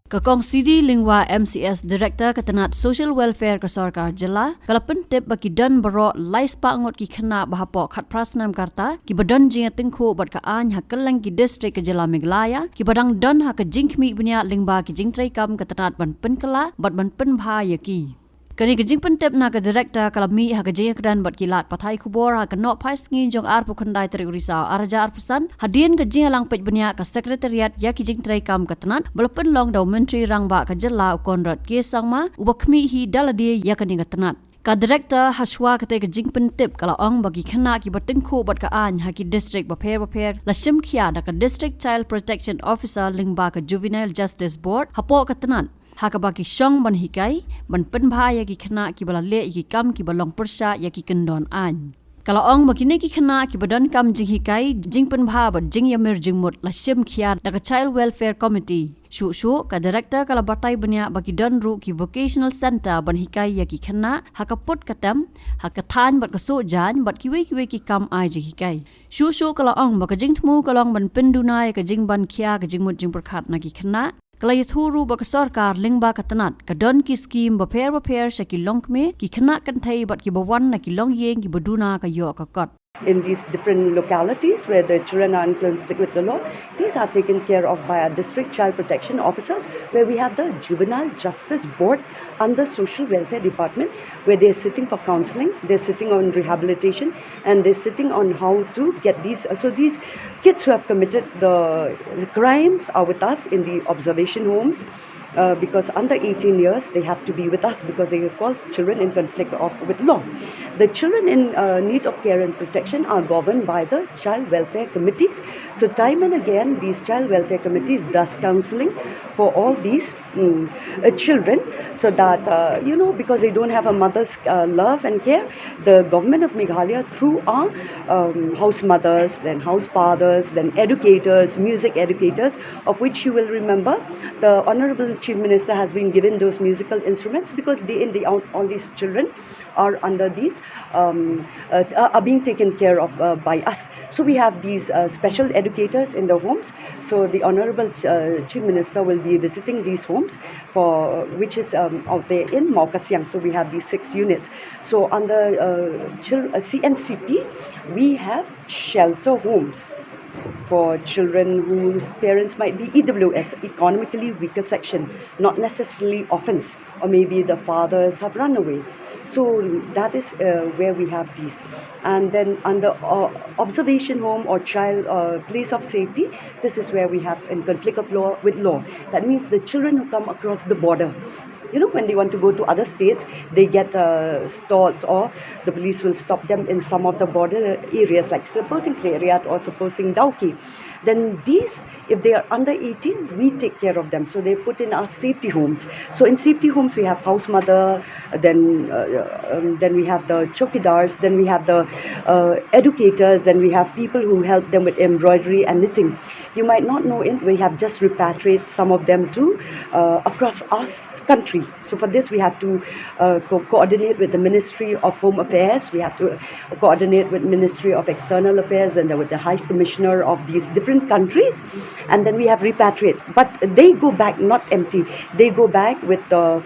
Kakong CD Lingwa MCS Director Katanat Social Welfare ka Sarkar Jilla kalapen tip baki dan baro laispa ngot ki Khynnah Hapoh khat prasnam karta ki badan jing Tyngkhuh bad ka an ha kelang ki district ka Jilla Meghalaya ki badang dan ha ka jingkhmi bunya lingba ki jingtrai kam katanat ban Pynbha bad ban Pynbha yaki Kani kejing pentep na ke director kalami ha kejing kedan bat kilat pathai kubor ha kenok pai sngi jong ar pukandai teri urisa arja arpusan hadien kejing alang pej benya ke sekretariat ya kejing trai kam ketenat belepen long dau menteri rangba ke jela ukondrat ke sangma ubakmi hi daladi ya kani ketenat ka director haswa kete kejing pentep kala ong bagi Khynnah ki Tyngkhuh bat ka an ha ki district baper la Shim Khia da ka district child protection officer lingba ka juvenile justice board Hapoh ketenat Hakabaki Shong ban hikai ban Pynbha ya ki Khynnah ki balale ki kam ki balong persya ya ki kendon an kalau ong begini ki Khynnah ki badan kam jing hikai jing Pynbha bad jing yamir jing mut la Shim Khia da ka child welfare committee shu ka director kala batai banya bagi dan ru ki vocational center ban hikai ya ki Khynnah hakaput katam hakathan bad ka so jan bad ki we ki kam ai jing hikai shu kalau ong baka jing thmu kalong ban Pinduna ya ka jing ban Khia ka jing mut jing perkhat na ki Khynnah Kalai thuru bak sarkar lingba katanat kadon ki scheme baper shaki longme ki Khynnah kan thai bat ki bawan na ki long yeng ki baduna ka yo ka kot in these different localities where the children are in conflict with the law, these are taken care of by our district child protection officers, where we have the juvenile justice board under social welfare department, where they're sitting for counseling, they're sitting on rehabilitation, and they're sitting on how to get these. So these kids who have committed the crimes are with us in the observation homes. Because under 18 years they have to be with us because they are called children in conflict with law. The children in need of care and protection are governed by the child welfare committees. So time and again these child welfare committees does counseling for all these children so that because they don't have a mother's love and care, the government of Meghalaya through our house mothers, then house fathers, then educators, music educators, of which you will remember the Honorable Chief Minister has been given those musical instruments because all these children are under these are being taken care of by us. So we have these special educators in the homes. So the Honorable Chief Minister will be visiting these homes which is out there in Maukasiang. So we have these 6 units. So under CNCP we have shelter homes for children whose parents might be EWS, economically weaker section, not necessarily orphans, or maybe the fathers have run away. So that is where we have these. And then under observation home or child place of safety, this is where we have in conflict of law with law. That means the children who come across the borders. When they want to go to other states, they get stopped or the police will stop them in some of the border areas, like supposing Kyrwoh or supposing Dawki. Then these, if they are under 18, we take care of them. So they put in our safety homes. So in safety homes, we have house mother, then we have the chokidars, then we have the educators, then we have people who help them with embroidery and knitting. You might not know it, we have just repatriated some of them to across our country. So for this we have to coordinate with the Ministry of Home Affairs, we have to coordinate with Ministry of External Affairs and with the High Commissioner of these different countries, and then we have repatriate. But they go back not empty, they go back with the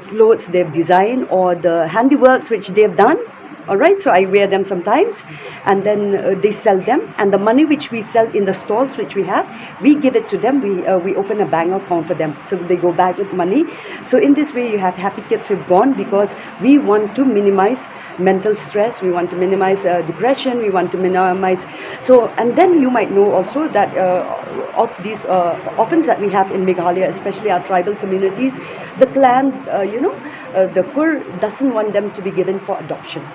clothes they've designed or the handiworks which they've done. Alright, so I wear them sometimes and then they sell them, and the money which we sell in the stalls which we have, we give it to them. We open a bank account for them, so they go back with money. So in this way you have happy kids who've gone, because we want to minimize mental stress, we want to minimize depression, we want to minimize. So, and then you might know also that of these orphans that we have in Meghalaya, especially our tribal communities, the clan, the Kyrwoh doesn't want them to be given for adoption.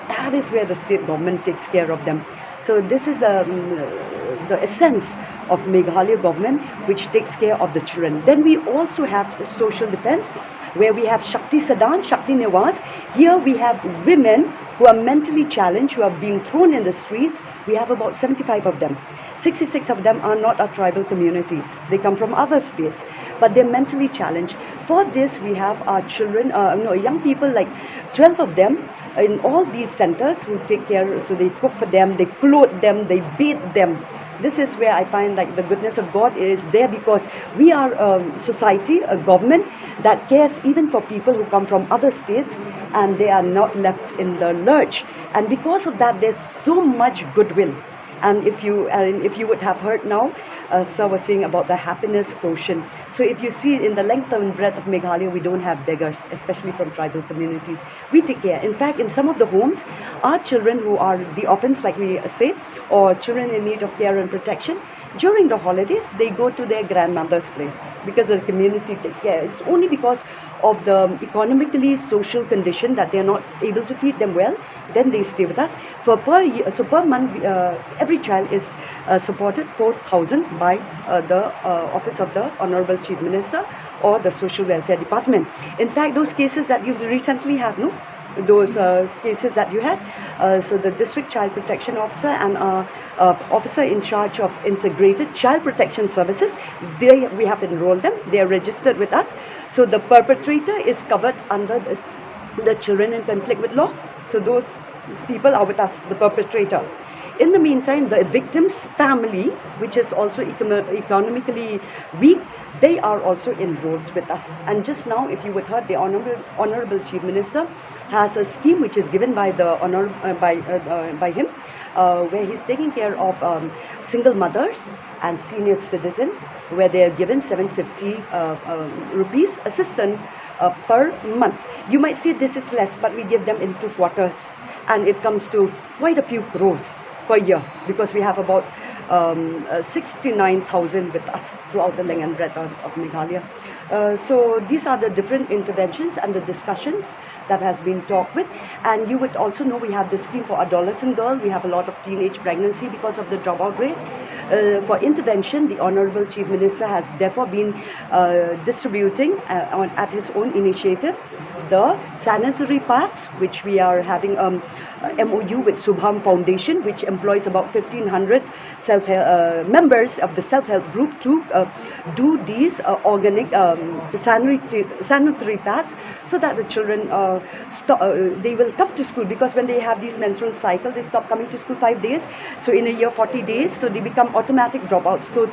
That is where the state government takes care of them. So this is the essence of Meghalaya government, which takes care of the children. Then we also have the social defense, where we have Shakti Sadan, Shakti Niwas. Here we have women who are mentally challenged, who are being thrown in the streets. We have about 75 of them. 66 of them are not our tribal communities. They come from other states, but they're mentally challenged. For this, we have our children, young people, like 12 of them, in all these centers who take care. So they cook for them, they clothe them, they bathe them. This is where I find like the goodness of God is there, because we are a society, a government that cares even for people who come from other states and they are not left in the lurch. And because of that, there's so much goodwill. And if you would have heard now, Sir was saying about the happiness quotient. So if you see in the length and breadth of Meghalaya, we don't have beggars, especially from tribal communities. We take care. In fact, in some of the homes, our children who are the orphans, like we say, or children in need of care and protection, during the holidays, they go to their grandmother's place because the community takes care. It's only because of the economically social condition that they are not able to feed them well, then they stay with us. For per year, so per month, every child is supported 4,000 by the Office of the Honorable Chief Minister or the Social Welfare Department. In fact, those cases that you recently have, no? Those cases that you had, so the District Child Protection Officer and officer in charge of Integrated Child Protection Services, we have enrolled them, they are registered with us. So the perpetrator is covered under the children in conflict with law. So those people are with us, the perpetrator. In the meantime, the victim's family, which is also economically weak, they are also enrolled with us. And just now, if you would heard, the Honorable Chief Minister has a scheme which is given by the by him, where he's taking care of single mothers and senior citizens, where they are given 750 rupees assistance per month. You might say this is less, but we give them in 2 quarters, and it comes to quite a few crores per year, because we have about 69,000 with us throughout the length and breadth of Meghalaya. So these are the different interventions and the discussions that has been talked with. And you would also know we have this scheme for adolescent girls. We have a lot of teenage pregnancy because of the dropout rate. For intervention, the Honorable Chief Minister has therefore been distributing at his own initiative the sanitary pads, which we are having MOU with Subham Foundation, which employs about 1,500 members of the self-help group to do these organic sanitary pads, so that the children they will come to school, because when they have these menstrual cycle, they stop coming to school 5 days. So in a year, 40 days, so they become automatic dropouts. So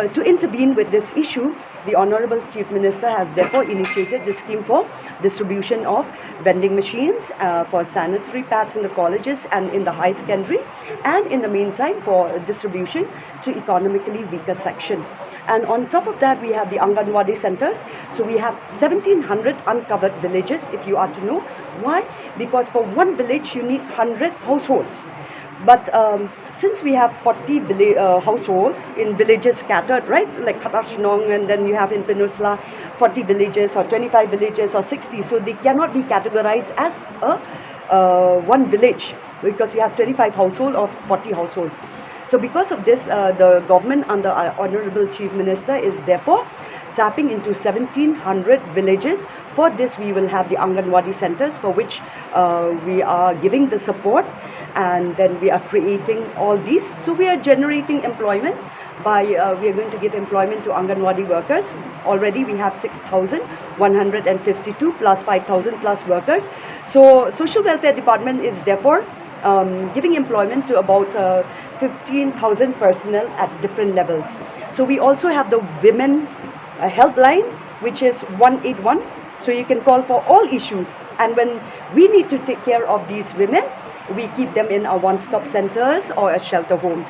to intervene with this issue, the Honorable Chief Minister has therefore initiated the scheme for distribution of vending machines for sanitary pads in the colleges and in the high secondary, and in the meantime for distribution to economically weaker section. And on top of that, we have the Anganwadi centers. So we have 1,700 uncovered villages, if you are to know. Why? Because for one village, you need 100 households. But since we have 40 households in villages scattered, right, like Shillong, and then you have in Peninsula 40 villages or 25 villages or 60, so they cannot be categorized as a one village, because we have 25 households or 40 households. So because of this, the government under our Honorable Chief Minister is therefore tapping into 1,700 villages. For this, we will have the Anganwadi centers, for which we are giving the support, and then we are creating all these. So we are generating employment by, we are going to give employment to Anganwadi workers. Already we have 6,152 plus 5,000 plus workers. So Social Welfare Department is therefore giving employment to about 15,000 personnel at different levels. So we also have the women helpline, which is 181. So you can call for all issues. And when we need to take care of these women, we keep them in our one-stop centers or at shelter homes.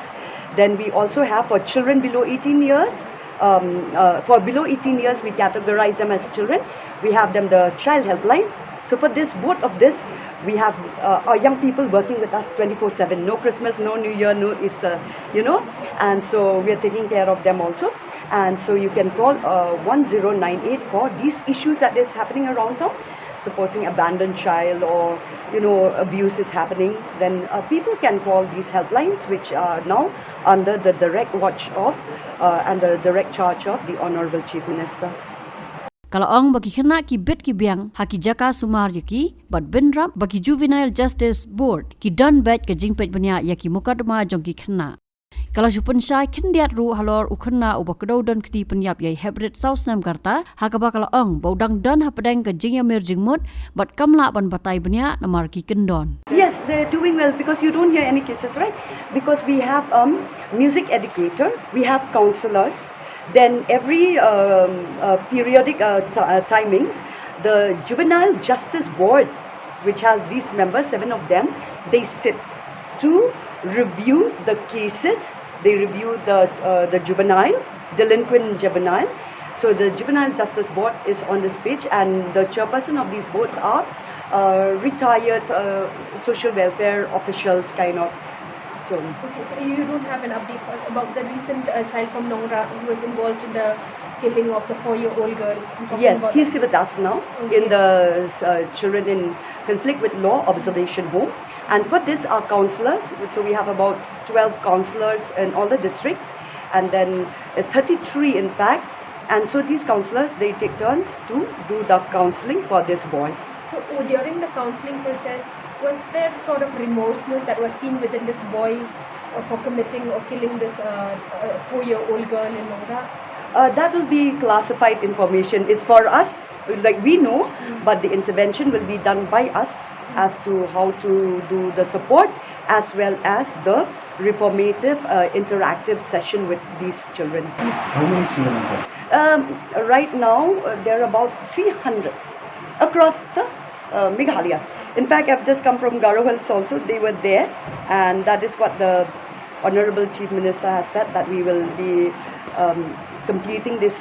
Then we also have for children below 18 years, for below 18 years, we categorize them as children. We have them the child helpline. So for this, both of this, we have our young people working with us 24/7. No Christmas, no New Year, no Easter, you know. And so we are taking care of them also. And so you can call 1098 for these issues that is happening around town. Supposing abandoned child or, you know, abuse is happening, then people can call these helplines, which are now under the direct watch of and the direct charge of the Honorable Chief Minister. Kalau ong bagi Khynnah ki bet ki biang haki jaka sumar yaki bat benrap bagi Juvenile Justice Board ki don bet ke jingpet benya yaki mukadma jong ki Khynnah. Kalau jupun syai kendiat ru halor ukena ubah kedau dan keti penyap yai hybrid South Snem karta hakaba kalau baudang dan hapadeng ke jing yamir jingmut bat kamla ban batai benya namar ki kendon. Yes, they're doing well because you don't hear any cases, right? Because we have music educator, we have counselors. Then every periodic timings, the Juvenile Justice Board, which has these members, 7 of them, they sit to review the cases. They review the juvenile, delinquent juvenile. So the Juvenile Justice Board is on this page, and the chairperson of these boards are retired social welfare officials, kind of. So. Okay, so you don't have an update for us about the recent child from Nongra who was involved in the killing of the 4-year-old girl? Yes, he's with us now in the Children in Conflict with Law Observation Home. And for this, our counselors, so we have about 12 counselors in all the districts, and then 33 in fact. And so these counselors, they take turns to do the counseling for this boy. So during the counseling process, was there sort of remorseness that was seen within this boy for committing or killing this 4-year-old girl in Nongra? That will be classified information. It's for us, like we know, but the intervention will be done by us as to how to do the support as well as the reformative interactive session with these children. How many children are there? Right now, there are about 300 across the Meghalaya. In fact, I've just come from Kyrwoh Hills also. They were there, and that is what the Honorable Chief Minister has said, that we will be completing these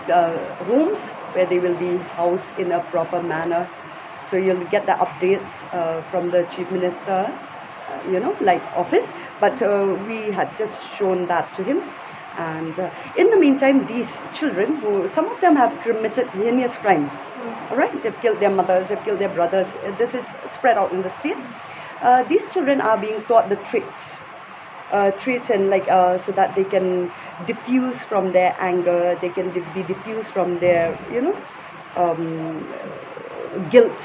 homes where they will be housed in a proper manner. So you'll get the updates from the Chief Minister, like office. But we had just shown that to him. And in the meantime, these children, some of them have committed heinous crimes. All right, they've killed their mothers, they've killed their brothers. This is spread out in the state. These children are being taught the traits and so that they can diffuse from their anger, they can be diffused from their guilt.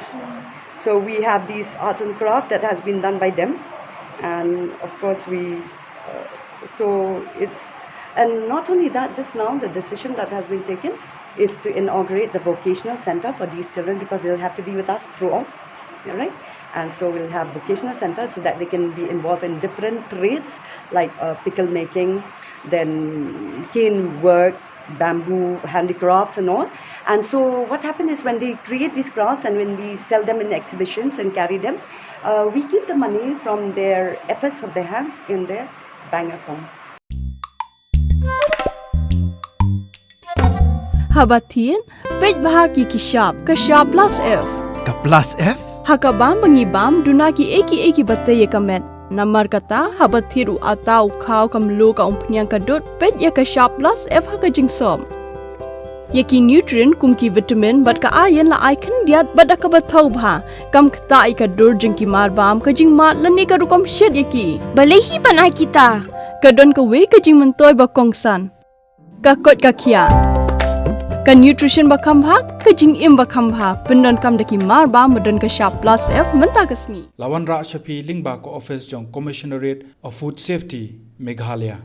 So we have these arts and craft that has been done by them, and of course and not only that, just now the decision that has been taken is to inaugurate the vocational center for these children, because they'll have to be with us throughout, all right? And so we'll have vocational centers so that they can be involved in different trades like pickle making, then cane work, bamboo handicrafts and all. And so what happens is, when they create these crafts and when we sell them in exhibitions and carry them, we keep the money from their efforts of their hands in their bank account. Habatin, pej bahagi kashab plus F. Ka plus F? Hakabam bangibam dunaki eki batay kamet. Namar kata habathiru atau kau kamlu ka umpnyang kadut pej ya kashab plus F hakajingsom. Yaki nutrient kumki vitamin bat ka ayan la icon diat bat akabatau bha. Kam kata ikadur jengki marbam kajing mat lani karukam shed yaki. Balehi panai kita. Kadon ka we kajing mentoy bakongsan. Kakot ka Khia. Ka nutrition bakambha kajing im bakambha pendon kam daki marba medon ka sharp plus F menta kasni. Lawan Ra Shafi Lingba ko office jong Commissionerate of Food Safety Meghalaya.